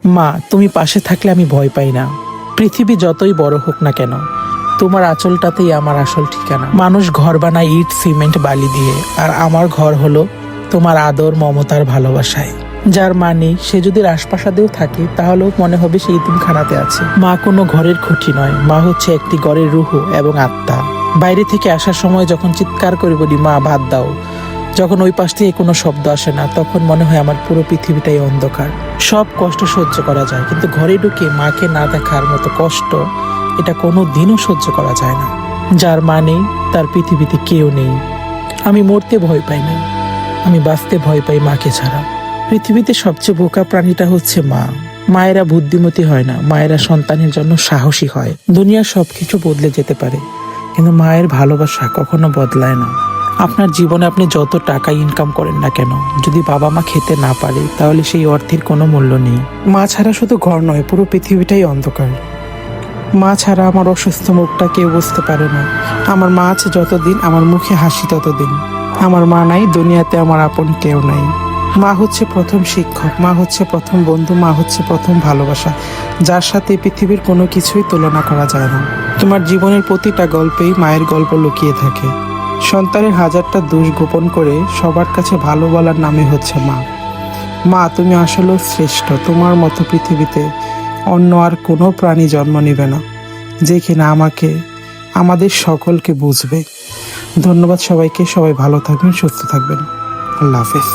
মা, তুমি পাশে থাকলে আমি ভয় পাই না। পৃথিবী যতই বড় হোক না কেন, তোমার আঁচলটাতেই আমার আসল ঠিকানা। মানুষ ঘর বানায় ইট, সিমেন্ট, বালি দিয়ে, আর আমার ঘর হলো তোমার আদর, মমতার, ভালোবাসায়। যার মানে সে যদি রাজপ্রাসাদেও থাকে তাহলেও মনে হবে সে ইতিমখানাতে আছে। মা কোনো ঘরের খুঁটি নয়, মা হচ্ছে একটি ঘরের রুহ এবং আত্মা। বাইরে থেকে আসার সময় যখন চিৎকার করে বলি মা ভাত দাও, যখন ওই পাশ থেকে কোনো শব্দ আসে না, তখন মনে হয় আমার পুরো পৃথিবীটাই অন্ধকার। সব কষ্ট সহ্য করা যায়, কিন্তু ঘরে ঢুকে মাকে না দেখার মতো কষ্ট, এটা কোনো দিনও সহ্য করা যায় না। যার মানে তার পৃথিবীতে কেউ নেই। আমি মরতে ভয় পাই না, আমি বাঁচতে ভয় পাই মাকে ছাড়া। পৃথিবীতে সবচেয়ে বোকা প্রাণীটা হচ্ছে মা। মায়েরা বুদ্ধিমতী হয় না, মায়েরা সন্তানের জন্য সাহসী হয়। দুনিয়ার সবকিছু বদলে যেতে পারে, কিন্তু মায়ের ভালোবাসা কখনো বদলায় না। আপনার জীবনে আপনি যত টাকা ইনকাম করেন না কেন, যদি বাবা মা খেতে না পারে, তাহলে সেই অর্থের কোনো মূল্য নেই। মা ছাড়া শুধু ঘর নয়, পুরো পৃথিবীটাই অন্ধকার। মা ছাড়া আমার অসুস্থ মুখটা কেউ বুঝতে পারে না। আমার মা আছে যতদিন, আমার মুখে হাসি ততদিন। আমার মা নাই, দুনিয়াতে আমার আপন কেউ নাই। মা হচ্ছে প্রথম শিক্ষক, মা হচ্ছে প্রথম বন্ধু, মা হচ্ছে প্রথম ভালোবাসা, যার সাথে পৃথিবীর কোনো কিছুই তুলনা করা যায় না। তোমার জীবনের প্রতিটা গল্পেই মায়ের গল্প লুকিয়ে থাকে। সন্তানের হাজারটা দোষ গোপন করে সবার কাছে ভালো বলার নামে হচ্ছে মা। মা, তুমি আসলেও শ্রেষ্ঠ। তোমার মতো পৃথিবীতে অন্য আর কোনো প্রাণী জন্ম নেবে না, যে কিনা আমাদের সকলকে বুঝবে। ধন্যবাদ সবাইকে। সবাই ভালো থাকবেন, সুস্থ থাকবেন। আল্লাহ হাফেজ।